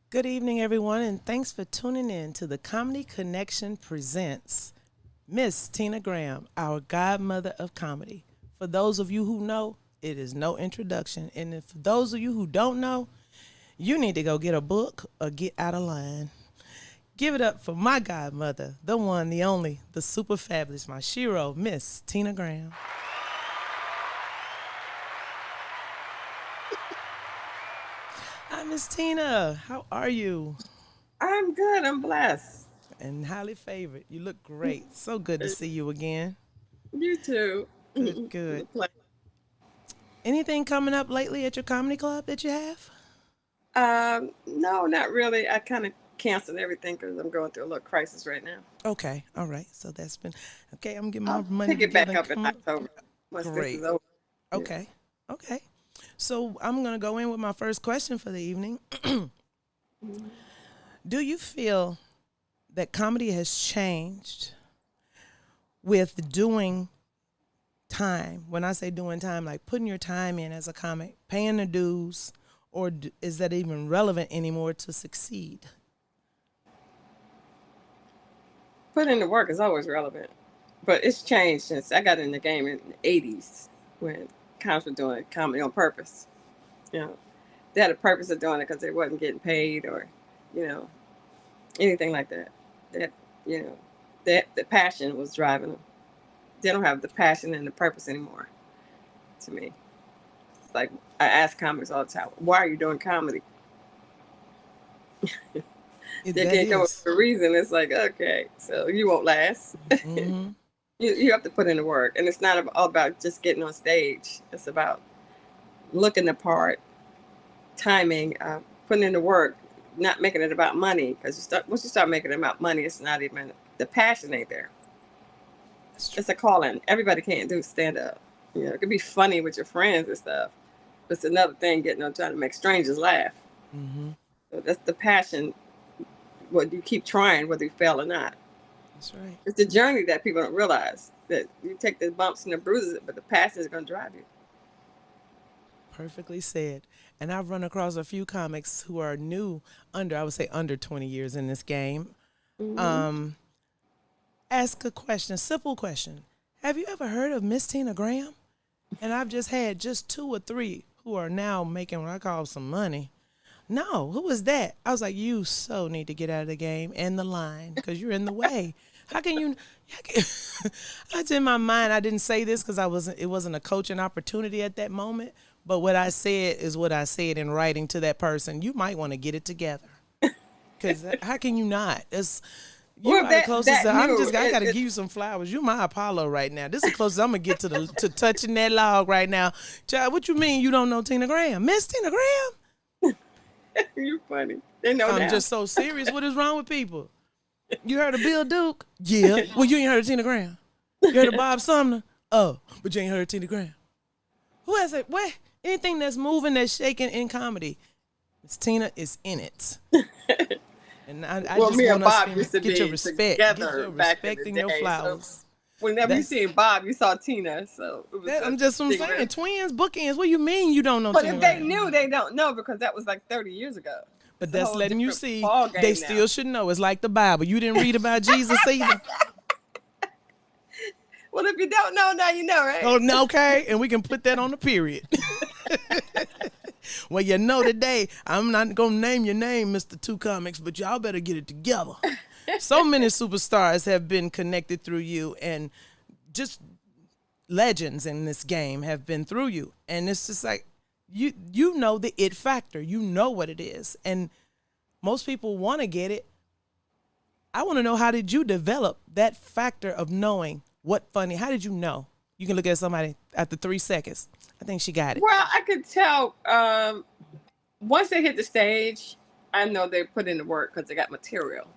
Good evening, everyone, and thanks for tuning in to the Comedy Connection presents Miss Tina Graham, our godmother of comedy. For those of you who know, it is no introduction. And if for those of you who don't know, you need to go get a book or get out of line. Give it up for my godmother, the one, the only, the super fabulous, my shiro, Miss Tina Graham. Hi, Miss Tina. How are you? I'm good. I'm blessed. And highly favored. You look great. So good to see you again. You too. Good, It's good. a pleasure. Anything coming up lately at your comedy club that you have? No, not really. I kind of canceled everything because I'm going through a little crisis right now. Okay, all right. So that's been okay. I'm getting my I'll money pick it back together and up in come up. October once this is Great. over. Yeah. Okay, okay. So I'm gonna go in with my first question for the evening. Mhm. Do you feel that comedy has changed with doing time? When I say doing time, like putting your time in as a comic, paying the dues, or is that even relevant anymore to succeed? Put in the work is always relevant, but it's changed since I got in the game in the '80s when comics were doing comedy on purpose. You know, they had a purpose of doing it because they wasn't getting paid or, you know, anything like that. That you know, that the passion was driving them. They don't have the passion and the purpose anymore. To me, it's like I ask comics all the time, "Why are you doing comedy?" They That can't come up is. with a reason. It's like, okay, so you won't last. Mm-hmm. You have to put in the work, and it's not all about just getting on stage. It's about looking the part, timing, putting in the work, not making it about money. Because once you start making it about money, it's not even the passion ain't there. That's true. It's a calling. Everybody can't do stand up. It could be funny with your friends and stuff. But it's another thing getting on trying to make strangers laugh. Mm-hmm. So that's the passion. What you keep trying, whether you fail or not. That's right. It's the journey that people don't realize that you take the bumps and the bruises, but the passion is going to drive you. Perfectly said. And I've run across a few comics who are new, I would say under 20 years in this game. Hmm. Um, Ask a question, simple question. Have you ever heard of Miss Tina Graham? And I've just had just two or three who are now making what I call some money. No, who was that? I was like, you so need to get out of the game and the line because you're in the way. How can you? How can, It's in my mind. I didn't say this because I wasn't. It wasn't a coaching opportunity at that moment. But what I said is what I said in writing to that person. You might want to get it together because how can you not? You Well, are the that closest. that new I gotta give you some flowers. You my Apollo right now. This is the closest I'm gonna get to touching that log right now. Child, what you mean you don't know Tina Graham? Miss Tina Graham? you're funny. They know I'm now. just so serious. What is wrong with people? You heard of Bill Duke? Yeah. Well, you ain't heard of Tina Graham. You heard of Bob Sumner? Oh, but you ain't heard of Tina Graham. Who has it? What? Anything that's moving, that's shaking in comedy, Miss Tina is in it. And I Well, just me and want us Bob to used to get your be respect. Get together your back in respect the and your day. So flowers. whenever you That's see Bob, you saw Tina. So it was that. a I'm just what I'm thing. saying. Twins, bookends. What do you mean you don't know But Tina if they Graham? knew, they don't know because that was like 30 years ago. But It's a that's whole letting you different see ball they game now. still should know. It's like the Bible. You didn't read about Jesus either. Well, if you don't know, now you know, right? Oh, no, okay, and we can put that on the period. Well, you know today, I'm not gonna name your name, Mr. Two Comics, but y'all better get it together. So many superstars have been connected through you, and just legends in this game have been through you. And it's just like you know the it factor. You know what it is, and most people want to get it. I want to know, how did you develop that factor of knowing what funny? How did you know? You can look at somebody after 3 seconds. I think she got it. Well, I could tell once they hit the stage, I know they put in the work because they got material.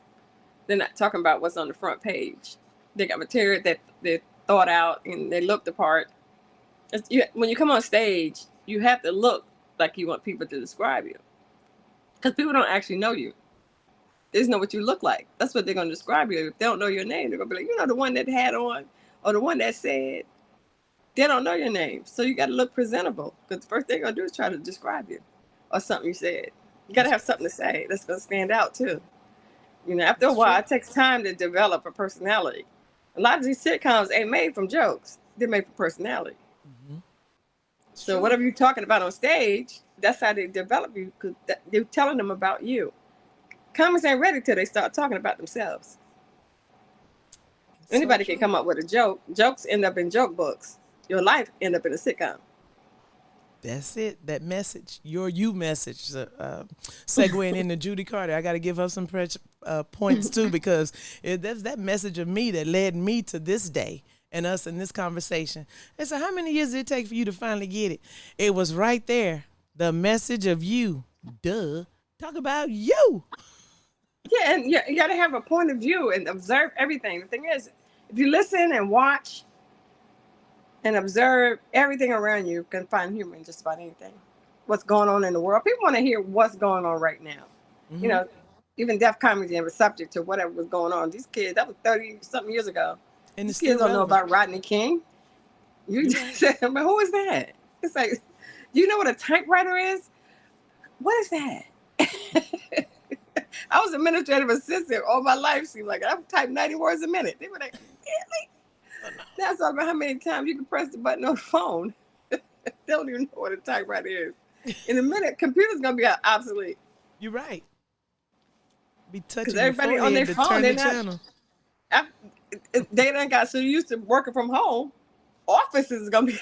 They're not talking about what's on the front page. They got material that they thought out and they look the part. When you come on stage, you have to look like you want people to describe you because people don't actually know you. They just know what you look like. That's what they're going to describe you. If they don't know your name, they're going to be like, the one that had on or the one that said. They don't know your name. So you got to look presentable because the first thing they're going to do is try to describe you or something you said. You got to have something to say that's going to stand out too. You know, after a That's while, true. it takes time to develop a personality. A lot of these sitcoms ain't made from jokes; they're made for personality. Hmm. It's So true. whatever you're talking about on stage, that's how they develop you because they're telling them about you. Comics ain't ready till they start talking about themselves. It's so Anybody can true. come up with a joke. Jokes end up in joke books. Your life end up in a sitcom. That's it. That message, your you message. Segueing into Judy Carter, I got to give her some points too because that's that message of me that led me to this day and us in this conversation. And so, how many years did it take for you to finally get it? It was right there. The message of you. Duh. Talk about you. Yeah, and you got to have a point of view and observe everything. The thing is, if you listen and watch and observe everything around you, you can find humor in just about anything. What's going on in the world? People want to hear what's going on right now. You Hmm. know, even deaf comedy was subject to whatever was going on. These kids, that was 30 something years ago. And These it's kids still don't know relevant. about Rodney King. You You're just right. said, but who is that? It's like, do you know what a typewriter is? What is that? I was administrative assistant all my life. Seemed like I would type 90 words a minute. They were like, really? Oh, no. That's all about how many times you can press the button on the phone. They don't even know what a typewriter is. In a minute, computers gonna be obsolete You're right. Be because touching your everybody on their forehead to phone, turn they're the not. channel. They done got so used to working from home. Offices is gonna be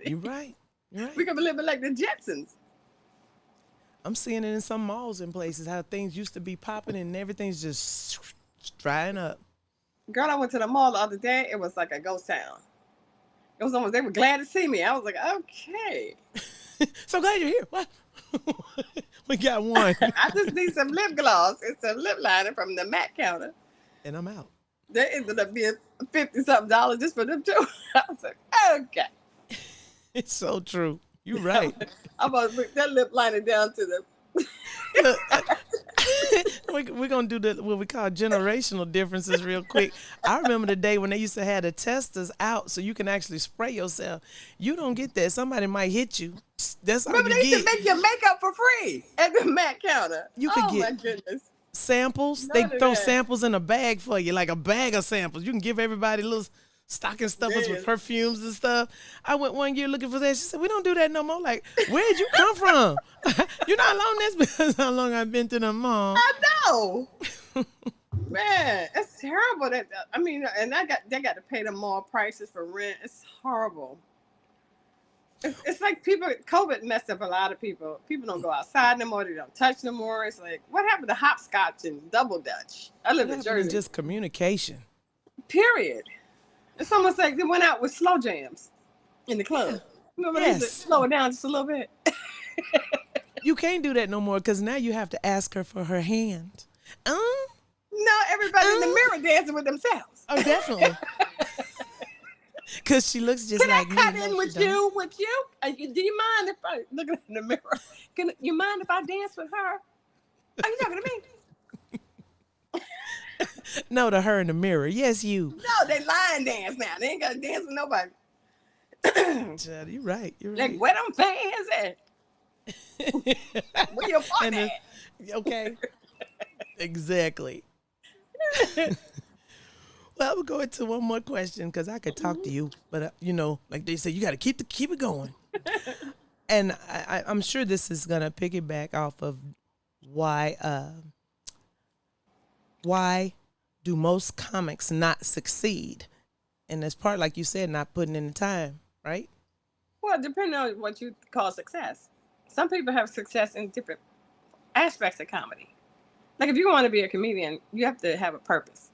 You're obsolete. right. You're We're right. gonna be living like the Jetsons. I'm seeing it in some malls and places how things used to be popping and everything's just drying up. Girl, I went to the mall the other day. It was like a ghost town. It was almost, they were glad to see me. I was like, okay. So glad you're here. What? We got one. I just need some lip gloss and some lip liner from the MAC counter. And I'm out. They ended up being 50 something dollars just for them two. I was like, okay. It's so true. You're right. I'm gonna put that lip liner down to the. Look, we're gonna do the what we call generational differences real quick. I remember the day when they used to have the testers out so you can actually spray yourself. You don't get that. Somebody might hit you. That's all Remember, you they used to get. make your makeup for free at the MAC counter. You could Oh get my goodness. samples. They None of throw that. samples in a bag for you, like a bag of samples. You can give everybody little stocking stuffers with Man. perfumes and stuff. I went one year looking for that. She said, "We don't do that no more." Like, where'd you come from? You're not alone. That's because how long I've been to the mall. I know. Man, it's terrible. That I mean, and they got to pay them more prices for rent. It's horrible. It's like people. COVID messed up a lot of people. People don't go outside no more. They don't touch no more. It's like what happened to hopscotch and double dutch? I What live in happened in Jersey. just communication? Period. It's almost like they went out with slow jams in the Yeah. club. Remember they used to Yes. slow it down just a little bit. You can't do that no more because now you have to ask her for her hand. Um, No, everybody in the um, mirror dancing with themselves. oh, definitely. Because she looks just Can I like me. cut No, in she with don't. you? With you? Do you mind if I look in the mirror? Can you mind if I dance with her? Are you talking to me? No, to her in the mirror. Yes, you. No, they line dance now. They ain't got to dance with nobody. Child, you're right. You're Like, right. where them fans at? Where your fun And at? okay, exactly. Well, we'll go into one more question because I could talk to you, but like they say, you got to keep it going. And I'm sure this is gonna piggyback off of why why do most comics not succeed? And it's part, like you said, not putting in the time, right? Well, depending on what you call success. Some people have success in different aspects of comedy. Like if you want to be a comedian, you have to have a purpose.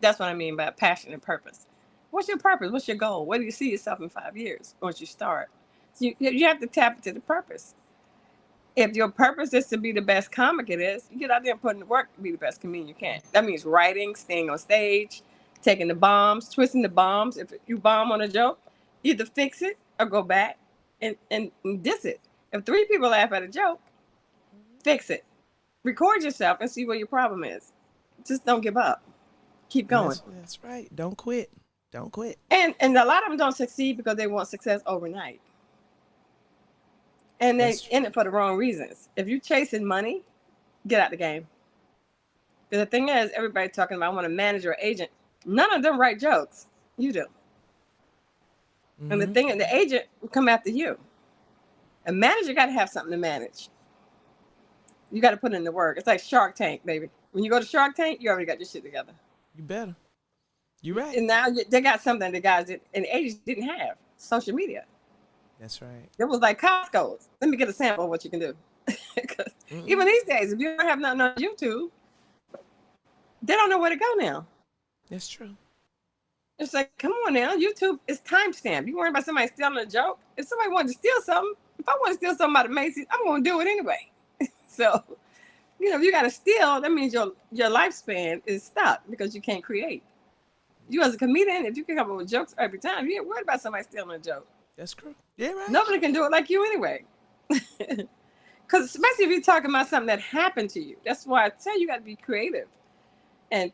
That's what I mean by passion and purpose. What's your purpose? What's your goal? Where do you see yourself in 5 years once you start? So you have to tap into the purpose. If your purpose is to be the best comic it is, you get out there and put in the work to be the best comedian you can. That means writing, staying on stage, taking the bombs, twisting the bombs. If you bomb on a joke, either fix it or go back and diss it. If three people laugh at a joke, fix it. Record yourself and see what your problem is. Just don't give up. Keep And going. that's right. Don't quit. Don't quit. And a lot of them don't succeed because they want success overnight. And they That's in it for the wrong reasons. If you're chasing money, get out the game. Because the thing is, everybody talking about I want a manager or agent. None of them write jokes. You do. And the thing, the agent will come after you. A manager got to have something to manage. You got to put in the work. It's like Shark Tank, baby. When you go to Shark Tank, you already got your shit together. You better. You're right. And now they got something the guys did, and agents didn't have social media. That's right. It was like Costco's. Let me get a sample of what you can do. Even these days, if you don't have nothing on YouTube, they don't know where to go now. That's true. It's like, come on now, YouTube is timestamped. You worry about somebody stealing a joke? If somebody wanted to steal something, if I want to steal something out of Macy's, I'm going to do it anyway. So, if you got to steal, that means your lifespan is stuck because you can't create. You as a comedian, if you can come up with jokes every time, you ain't worried about somebody stealing a joke. That's true. Yeah, right. Nobody can do it like you anyway. Because especially if you're talking about something that happened to you. That's why I tell you got to be creative and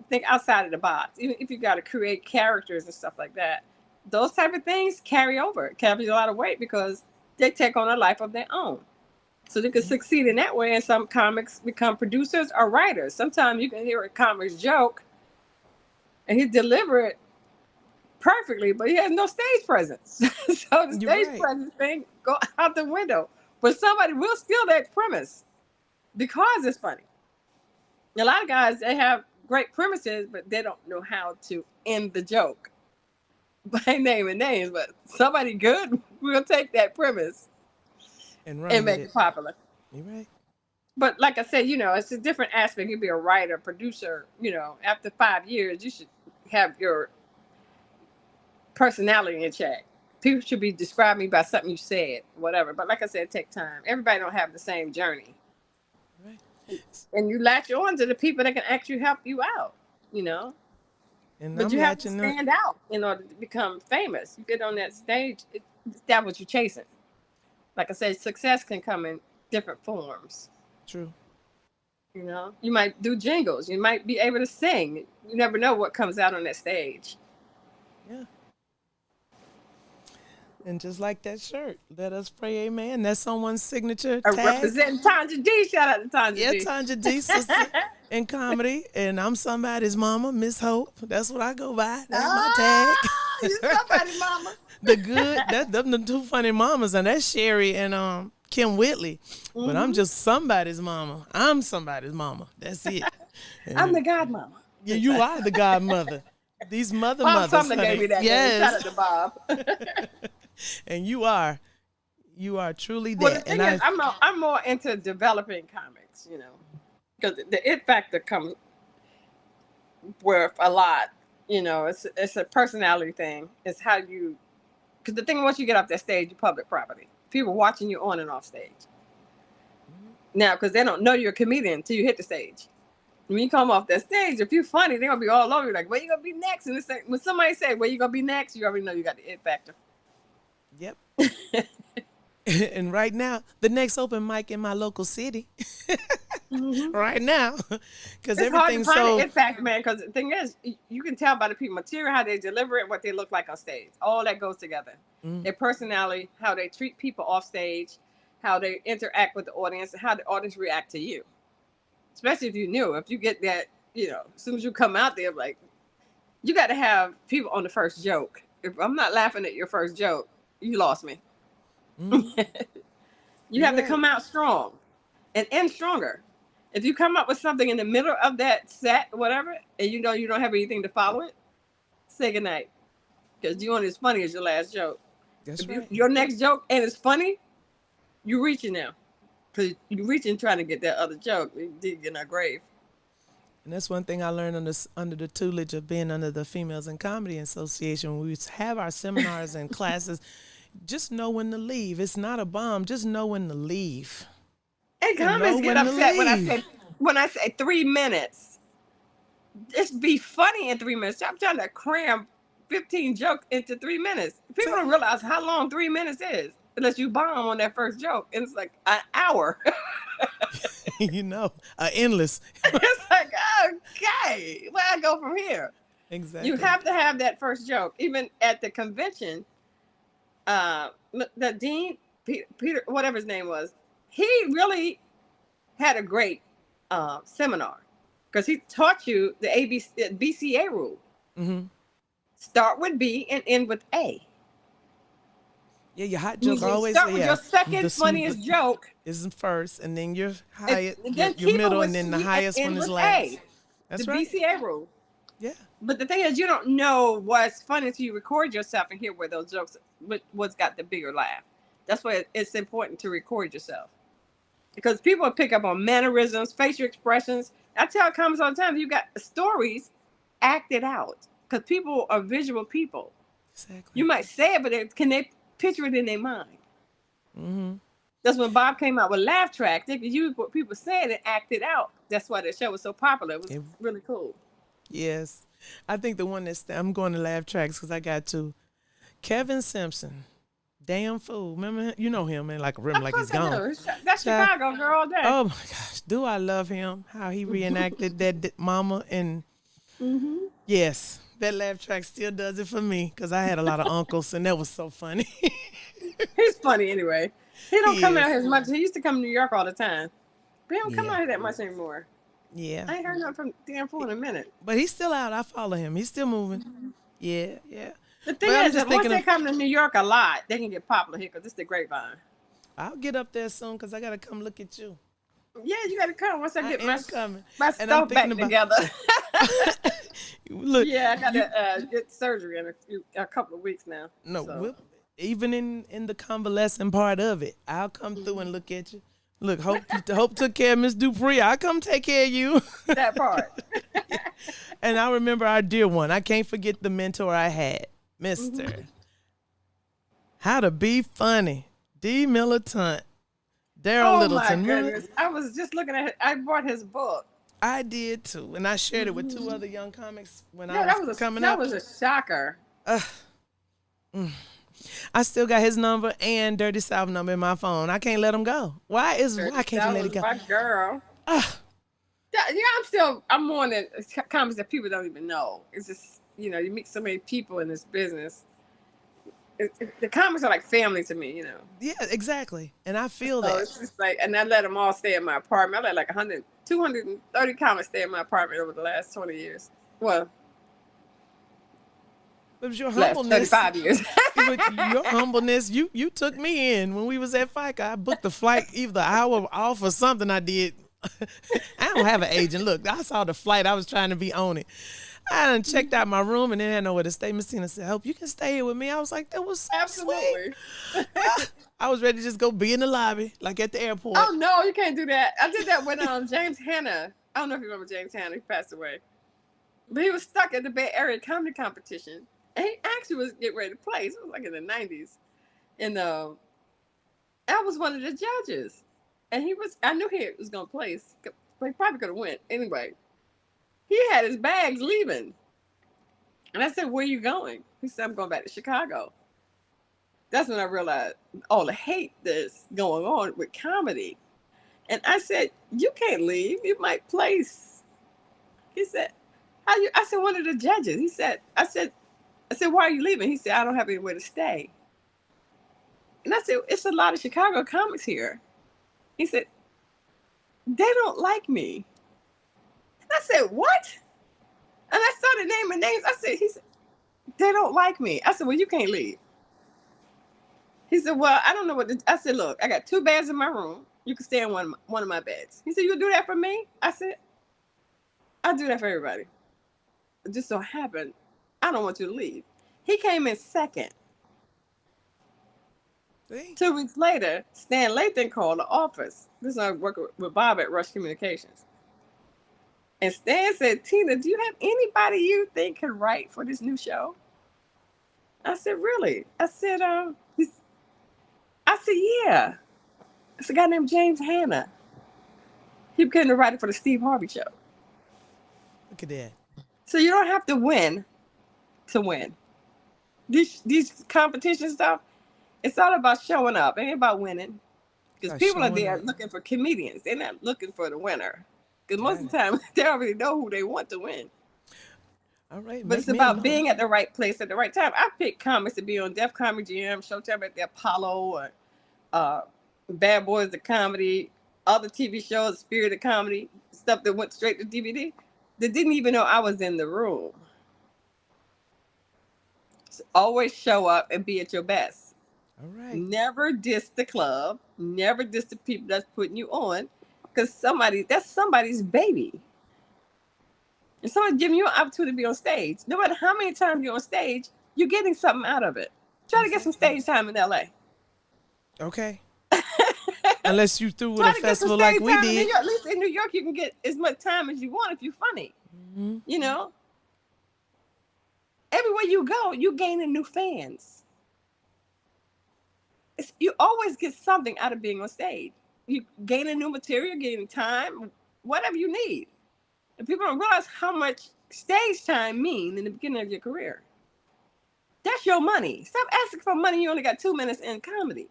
think outside of the box. Even if you got to create characters and stuff like that, those type of things carry over. It carries a lot of weight because they take on a life of their own. So they can succeed in that way. And some comics become producers or writers. Sometimes you can hear a comic's joke and he deliver it perfectly, but he has no stage presence. So the stage presence thing go out the window. But somebody will steal that premise because it's funny. A lot of guys, they have great premises, but they don't know how to end the joke by naming names. But somebody good will take that premise and make it popular. You're right. But like I said, it's a different aspect. You'd be a writer, producer, after 5 years, you should have your personality in check. People should be describing me by something you said, whatever. But like I said, it takes time. Everybody don't have the same journey. Right. And you latch on to the people that can actually help you out, But you have to stand out in order to become famous. You get on that stage, that's what you're chasing. Like I said, success can come in different forms. True. You might do jingles. You might be able to sing. You never know what comes out on that stage. Yeah. And just like that shirt, let us pray, amen. That's someone's signature tag. Representing Tanja D. Shout out to Tanja D. Yeah, Tanja D. sister in comedy. And I'm somebody's mama, MissHope. That's what I go by. That's my tag. You're somebody's mama. The good, them the two funny mamas, and that's Sherry and Kim Whitley. But I'm just somebody's mama. I'm somebody's mama. That's it. And I'm the godmama. Yeah, you are the godmother. These mothers. Bob gave me that. Yes. Shout out to Bob. And you are truly that. Well, the thing is, I'm more into developing comics, because the it factor comes worth a lot. It's a personality thing. It's how you. Because the thing, once you get off that stage, you're public property. People watching you on and off stage. Now, because they don't know you're a comedian until you hit the stage. When you come off that stage, if you're funny, they're going to be all over you. Like, where you going to be next? And it's like, when somebody say, where you going to be next? You already know you got the it factor. Yep. And right now, the next open mic in my local city. Right now. Because everything's hard to find the it factor, man. Because the thing is, you can tell by the people material, how they deliver it, what they look like on stage. All that goes together. Their personality, how they treat people off stage, how they interact with the audience, and how the audience react to you. Especially if you're new. If you get that, as soon as you come out there, like, you got to have people on the first joke. If I'm not laughing at your first joke, you lost me. You have to come out strong and end stronger. If you come up with something in the middle of that set, whatever, and you don't have anything to follow it, say goodnight. Because you want as funny as your last joke. That's right. Your next joke and it's funny, you're reaching now. Because you're reaching trying to get that other joke. You dig in our grave. And that's one thing I learned under the tutelage of being under the Females in Comedy Association. When we have our seminars and classes, just know when to leave. It's not a bomb. Just know when to leave. And comics get upset when I say 3 minutes. Just be funny in 3 minutes. I'm trying to cram 15 jokes into 3 minutes. People don't realize how long 3 minutes is unless you bomb on that first joke. And it's like an hour. Endless. It's like, okay, where I go from here? Exactly. You have to have that first joke. Even at the convention, the dean, Peter, whatever his name was, he really had a great seminar because he taught you the BCA rule. Mm-hmm. Start with B and end with A. Yeah, your hot joke Means you always start with your second funniest joke is first, and then your and highest, then your keep it middle, with and then the C and highest one end is with last. A. The That's right. BCA rule. Yeah. But the thing is, you don't know what's funny until you record yourself and hear where those jokes, what's got the bigger laugh. That's why it's important to record yourself. Because people pick up on mannerisms, facial expressions. I tell comics all the time, you got stories, act it out. Because people are visual people. Exactly. You might say it, but can they picture it in their mind? Mm-hmm. That's when Bob came out with Laugh Track. They could use what people said and act it out. That's why the show was so popular. It was really cool. Yes. I think the one I'm going to laugh tracks because I got to. Kevin Simpson. Damn fool. Remember him? You know him, man. Like he's gone. That's Chicago girl all day. Oh my gosh. Do I love him? How he reenacted that mama and yes. That laugh track still does it for me because I had a lot of uncles and that was so funny. He's funny anyway. He don't come out here as much. He used to come to New York all the time. But he don't come out here that much anymore. Yeah. I ain't heard nothing from Dan Fool in a minute. But he's still out. I follow him. He's still moving. Yeah. The thing is that once they come to New York a lot, they can get popular here because it's the grapevine. I'll get up there soon because I got to come look at you. Yeah, you got to come once I get my stuff back together. Look, yeah, I got to get surgery in a couple of weeks now. No, so. Even in the convalescent part of it, I'll come through and look at you. Look, Hope took care of Miss Dupree. I'll come take care of you. That part. And I remember our dear one. I can't forget the mentor I had, Mr. How to Be Funny, D. Militant, Daryl Littleton. Oh, my goodness. I was just looking at it. I bought his book. I did, too. And I shared it with two other young comics when I was coming up. That was a shocker. I still got his number and Dirty South number in my phone. I can't let him go. Why can't you let it go? My girl. I'm more than comics that people don't even know. It's just, you meet so many people in this business. The comics are like family to me, Yeah, exactly. And I feel so that. It's just like, and I let them all stay in my apartment. I let like 230 comics stay in my apartment over the last 20 years. Well, it was your humbleness. 35 years. Your humbleness. You took me in when we was at FICA. I booked the flight either an hour off or something I did. I don't have an agent. Look, I saw the flight. I was trying to be on it. I done checked out my room and then had nowhere to stay. Miss Tina said, "Hope you can stay here with me." I was like, that was so absolutely sweet. I was ready to just go be in the lobby, like at the airport. Oh, no, you can't do that. I did that with James Hanna. I don't know if you remember James Hanna. He passed away. But he was stuck at the Bay Area comedy competition. And he actually was getting ready to play. It was like in the 90s. And I was one of the judges. And I knew he was going to play. He probably could have went. Anyway, he had his bags leaving. And I said, "Where are you going?" He said, "I'm going back to Chicago." That's when I realized all the hate that's going on with comedy. And I said, "You can't leave. You might place." He said, "How you?" I said, "One of the judges." He said, I said, "Why are you leaving?" He said, "I don't have anywhere to stay." And I said, "It's a lot of Chicago comics here." He said, "They don't like me." And I said, "What?" And I started naming names. He said, "They don't like me." I said, "Well, you can't leave." He said, "Well, I don't know what I said, "Look, I got 2 beds in my room. You can stay in one of my beds." He said, "You'll do that for me?" I said, "I'll do that for everybody. It just so happened, I don't want you to leave." He came in second. See? 2 weeks later, Stan Lathan called the office. This is I work with Bob at Rush Communications. And Stan said, "Tina, do you have anybody you think can write for this new show?" I said, "Really?" I said, "Yeah." It's a guy named James Hanna. He became the writer for the Steve Harvey Show. Look at that. So you don't have to win to win. These competition stuff, it's all about showing up. It ain't about winning. Because people are there looking for comedians. They're not looking for the winner. Because most of the time, they already know who they want to win. All right. But it's about being at the right place at the right time. I picked comics to be on Def Comedy Jam, Showtime at the Apollo, or uh, Bad Boys of Comedy, other TV shows, Spirit of Comedy, stuff that went straight to DVD. They didn't even know I was in the room. So always show up and be at your best. All right. Never diss the club. Never diss the people that's putting you on, because that's somebody's baby. And someone's giving you an opportunity to be on stage. No matter how many times you're on stage, you're getting something out of it. Try to get some Exactly. stage time in LA. Okay. Unless you through with Try a to get some festival stage like we time in New did. York. At least in New York, you can get as much time as you want if you're funny. Hmm. You know, everywhere you go, you gaining new fans. You always get something out of being on stage. You gaining new material, gaining time, whatever you need. And people don't realize how much stage time means in the beginning of your career. That's your money. Stop asking for money. You only got 2 minutes in comedy.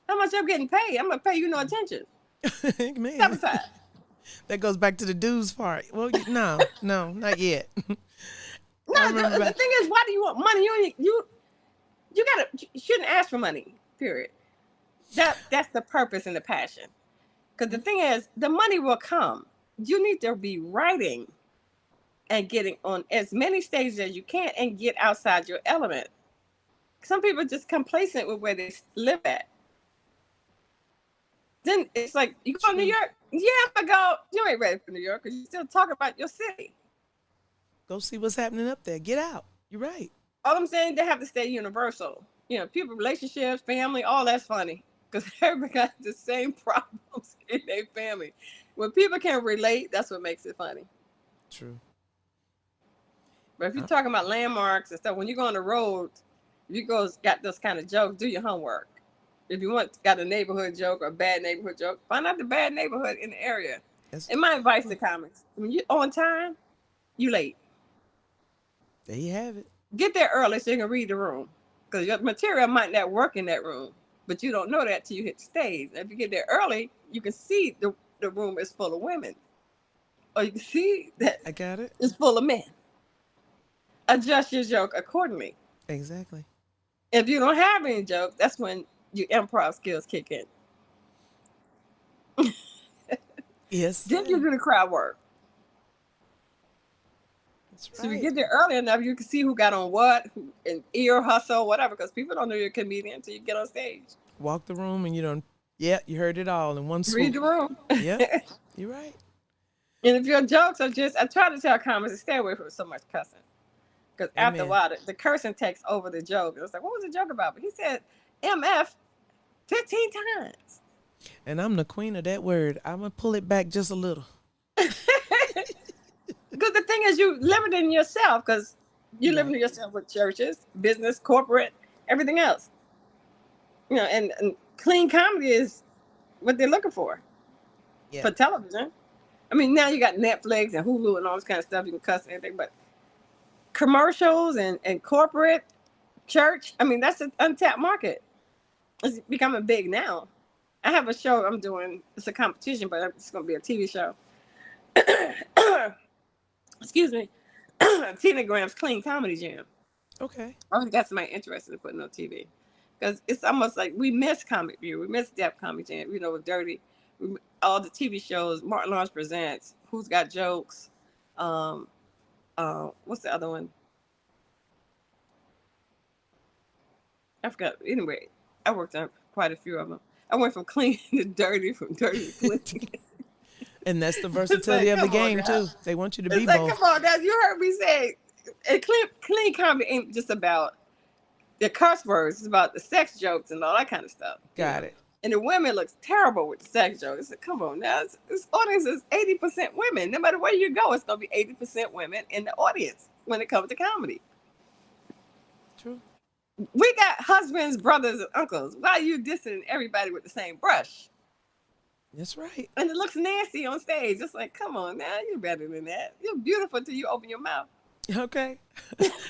How much I'm getting paid? I'm gonna pay you no attention. Step Man, aside. that goes back to the dues part. Well, no, not yet. I No, remember the back. thing is, why do you want money? You shouldn't ask for money. Period. That's the purpose and the passion. Because the thing is, the money will come. You need to be writing and getting on as many stages as you can and get outside your element. Some people are just complacent with where they live at. Then it's like, you go to New True. York? Yeah, I'm gonna go. You ain't ready for New York because you still talk about your city. Go see what's happening up there. Get out. You're right. All I'm saying, they have to stay universal. People, relationships, family, all that's funny. Because everybody got the same problems in their family. When people can relate, that's what makes it funny. True. But if you're Uh, talking about landmarks and stuff, when you go on the road, if you got those kind of jokes, do your homework. If you got a neighborhood joke or a bad neighborhood joke, find out the bad neighborhood in the area. that's And my advice to true. comics: when you're on time, you late. There you have it. Get there early so you can read the room, because your material might not work in that room, but you don't know that till you hit the stage. And if you get there early, you can see the room is full of women, or you can see that I got it. it's full of men. Adjust your joke accordingly. Exactly. If you don't have any jokes, that's when your improv skills kick in. Yes, Then you sir. do the crowd work. That's So if you right. get there early enough, you can see who got on what, and ear hustle, whatever, because people don't know you're a comedian until you get on stage. Walk the room and you don't. Yeah, you heard it all in one Read swoop. the room. Yep. You're right. And if your jokes are I try to tell comics to stay away from so much cussing. Because after a Amen. while, the cursing takes over the joke. It was like, what was the joke about? But he said MF 15 times. And I'm the queen of that word. I'm gonna pull it back just a little. Because the thing is, you limiting yourself, because you You're right. limiting yourself with churches, business, corporate, everything else. And clean comedy is what they're looking Yeah. for television. I mean, now you got Netflix and Hulu and all this kind of stuff. You can cuss and anything, but commercials and corporate, church, I mean, that's an untapped market. It's becoming big now. I have a show I'm doing. It's a competition, but it's going to be a TV show. Excuse me. Tina Graham's Clean Comedy Jam. Okay. I always got somebody interested in putting on TV, because it's almost like we miss Comic View, we miss Def Comedy Jam. With Dirty, all the TV shows. Martin Lawrence Presents, Who's Got Jokes. Um, what's the other one? I forgot. Anyway, I worked on quite a few of them. I went from clean to dirty, from dirty to clean. And that's the It's versatility like, of the come on game now. too. They want you to be It's like, both. come on now. You heard me say, and clean comedy ain't just about the curse words. It's about the sex jokes and all that kind of stuff. Got it. And the women looks terrible with the sex jokes. I said, come on now. This audience is 80% women. No matter where you go, it's going to be 80% women in the audience when it comes to comedy. True. We got husbands, brothers, and uncles. Why are you dissing everybody with the same brush? That's right. And it looks nasty on stage. It's like, come on now. You're better than that. You're beautiful till you open your mouth. Okay.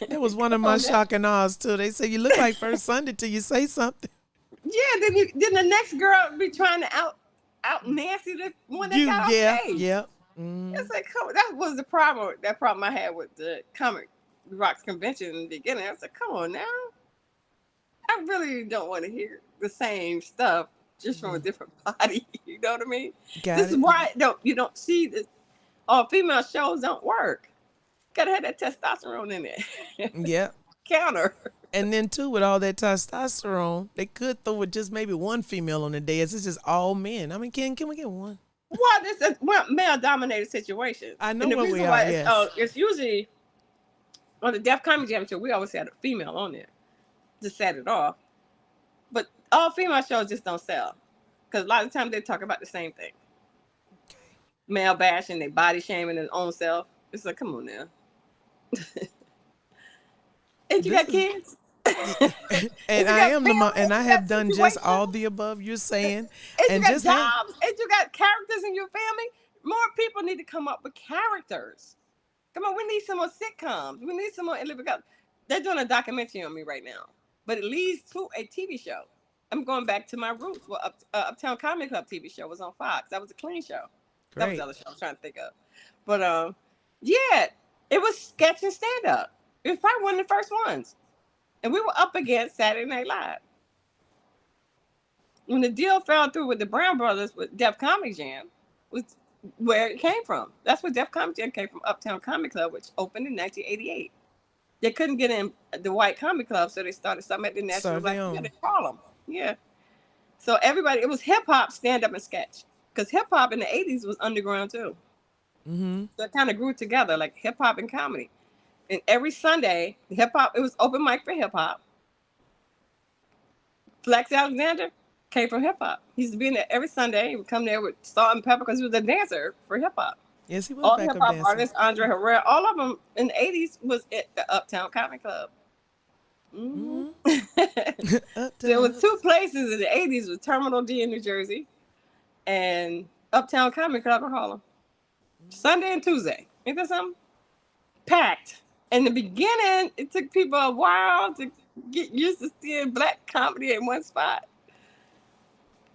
That was one Come of my on now. shock and awes too. They say you look like First Sunday till you say something. Yeah, then the next girl be trying to out nasty the one that got off Yeah, stage. yeah. Mm, It's like, come on, that was the problem. That problem I had with the Comic Rocks convention in the beginning. I was like, come on now. I really don't want to hear the same stuff just from a different body. You know what I mean? Got This is it. why you don't see this. All female shows don't work. Gotta have that testosterone in there. Yep. Counter. And then too, with all that testosterone, they could throw with just maybe one female on the dais. It's just all men. I mean, can we get one? Well, this is male-dominated situations. I know and the what reason we why are. Yes. it's usually on the Def Comedy Jam show. We always had a female on there to set it off. But all female shows just don't sell because a lot of times they talk about the same thing. Okay. Male bashing, they body shaming their own self. It's like, come on now. And you got kids. And I am the mom, and I have done just all the above you're saying. And you got just jobs, and you got characters in your family. More people need to come up with characters. Come on, we need some more sitcoms. We need some more. They're doing a documentary on me right now, but it leads to a TV show. I'm going back to my roots. Well, Uptown Comedy Club TV show was on Fox. That was a clean show. Great. That was the other show I was trying to think of. But yeah, it was sketch and stand up. It was probably one of the first ones. And we were up against Saturday Night Live. When the deal fell through with the Brown Brothers with Def Comedy Jam, was where it came from. That's where Def Comedy Jam came from, Uptown Comedy Club, which opened in 1988. They couldn't get in the white comedy club, so they started something at the National Black Theater in Harlem. Yeah. So everybody, it was hip hop, stand up, and sketch. Because hip hop in the 80s was underground too. Mm-hmm. So it kind of grew together, like hip hop and comedy. And every Sunday, hip hop, it was open mic for hip hop. Flex Alexander came from hip hop. He used to be in there every Sunday. He would come there with salt and pepper because he was a dancer for hip hop. Yes, he was. All hip hop artists, Andre Herrera, all of them in the 80s was at the Uptown Comedy Club. Mm-hmm. There was two places in the 80s with Terminal D in New Jersey and Uptown Comedy Club in Harlem. Sunday and Tuesday. Ain't that something? Packed. In the beginning, it took people a while to get used to seeing black comedy in one spot.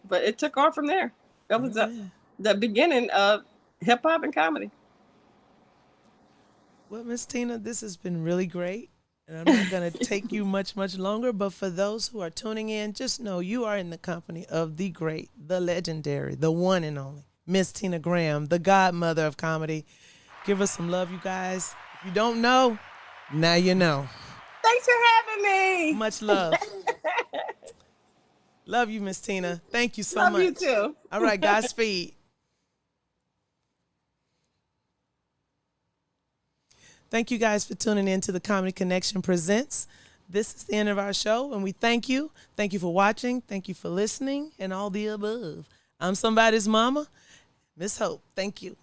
But it took off from there. That was the beginning of hip hop and comedy. Well, Miss Tina, this has been really great. And I'm not going to take you much longer. But for those who are tuning in, just know you are in the company of the great, the legendary, the one and only Miss Tina Graham, the godmother of comedy. Give us some love, you guys. If you don't know, now you know. Thanks for having me. Much love. Love you, Miss Tina. Thank you so much. Love you too. All right, Godspeed. Thank you guys for tuning in to the Comedy Connection Presents. This is the end of our show, and we thank you. Thank you for watching. Thank you for listening, and all the above. I'm somebody's mama, MissHope. Thank you.